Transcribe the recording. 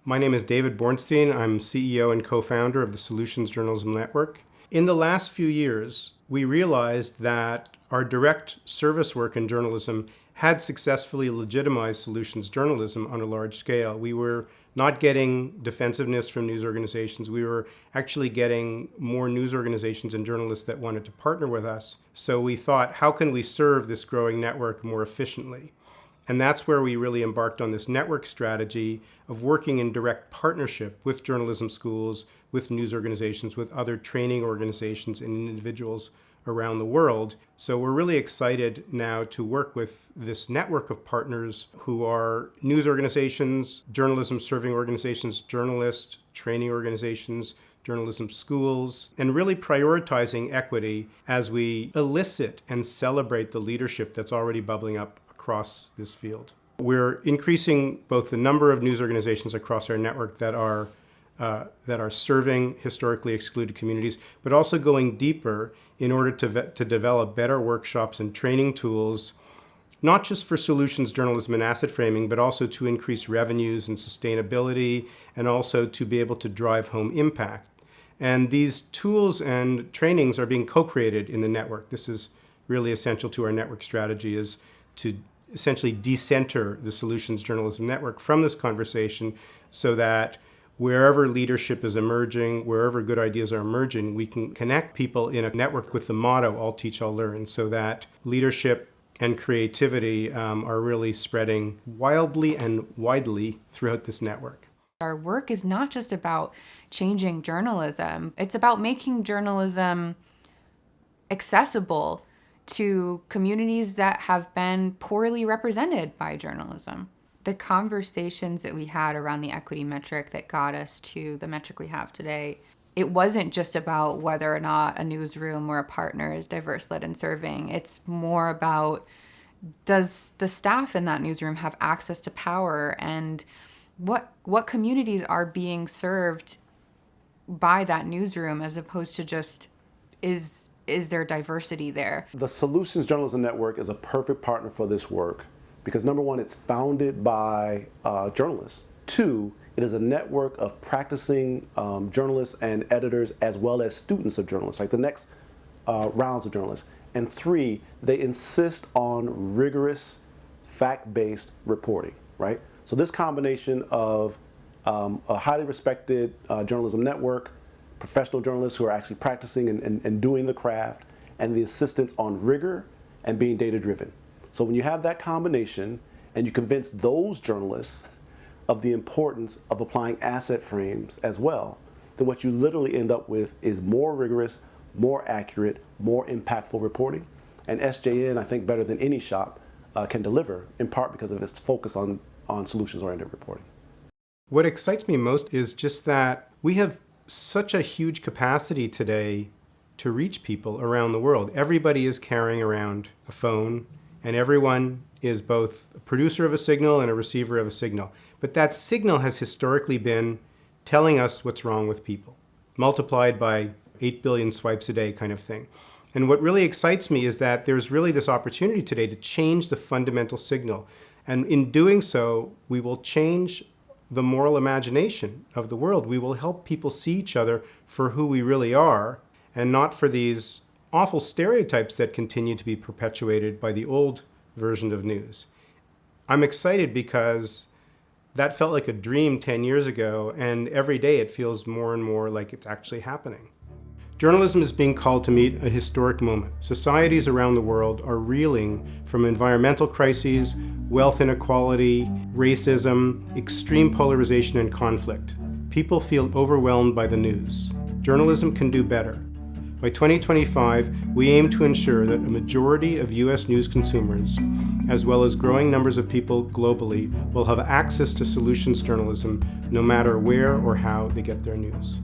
My name is David Bornstein. I'm CEO and co-founder of the Solutions Journalism Network. In the last few years, we realized that our direct service work in journalism had successfully legitimized solutions journalism on a large scale. We were not getting defensiveness from news organizations. We were actually getting more news organizations and journalists that wanted to partner with us. So we thought, how can we serve this growing network more efficiently? And that's where we really embarked on this network strategy of working in direct partnership with journalism schools, with news organizations, with other training organizations and individuals around the world. So we're really excited now to work with this network of partners who are news organizations, journalism serving organizations, journalists, training organizations, journalism schools, and really prioritizing equity as we elicit and celebrate the leadership that's already bubbling up across this field. We're increasing both the number of news organizations across our network that are serving historically excluded communities, but also going deeper in order to develop better workshops and training tools, not just for solutions journalism and asset framing, but also to increase revenues and sustainability, and also to be able to drive home impact. And these tools and trainings are being co-created in the network. This is really essential to our network strategy, is to essentially decenter the Solutions Journalism Network from this conversation so that wherever leadership is emerging, wherever good ideas are emerging, we can connect people in a network with the motto, all teach, all learn, so that leadership and creativity are really spreading wildly and widely throughout this network. Our work is not just about changing journalism. It's about making journalism accessible to communities that have been poorly represented by journalism. The conversations that we had around the equity metric that got us to the metric we have today, it wasn't just about whether or not a newsroom or a partner is diverse, led, and serving. It's more about, does the staff in that newsroom have access to power, and what communities are being served by that newsroom, as opposed to just is there diversity there? The Solutions Journalism Network is a perfect partner for this work because, number one, it's founded by journalists. Two, it is a network of practicing journalists and editors as well as students of journalists, like the next rounds of journalists. And three, they insist on rigorous, fact-based reporting, right? So this combination of a highly respected journalism network, professional journalists who are actually practicing and doing the craft, and the insistence on rigor and being data-driven. So when you have that combination and you convince those journalists of the importance of applying asset frames as well, then what you literally end up with is more rigorous, more accurate, more impactful reporting. And SJN, I think better than any shop, can deliver, in part because of its focus on solutions-oriented reporting. What excites me most is just that we have such a huge capacity today to reach people around the world. Everybody is carrying around a phone, and everyone is both a producer of a signal and a receiver of a signal. But that signal has historically been telling us what's wrong with people, multiplied by 8 billion swipes a day kind of thing. And what really excites me is that there's really this opportunity today to change the fundamental signal. And in doing so, we will change the moral imagination of the world. We will help people see each other for who we really are, and not for these awful stereotypes that continue to be perpetuated by the old version of news. I'm excited because that felt like a dream 10 years ago, and every day it feels more and more like it's actually happening. Journalism is being called to meet a historic moment. Societies around the world are reeling from environmental crises, wealth inequality, racism, extreme polarization and conflict. People feel overwhelmed by the news. Journalism can do better. By 2025, we aim to ensure that a majority of US news consumers, as well as growing numbers of people globally, will have access to solutions journalism no matter where or how they get their news.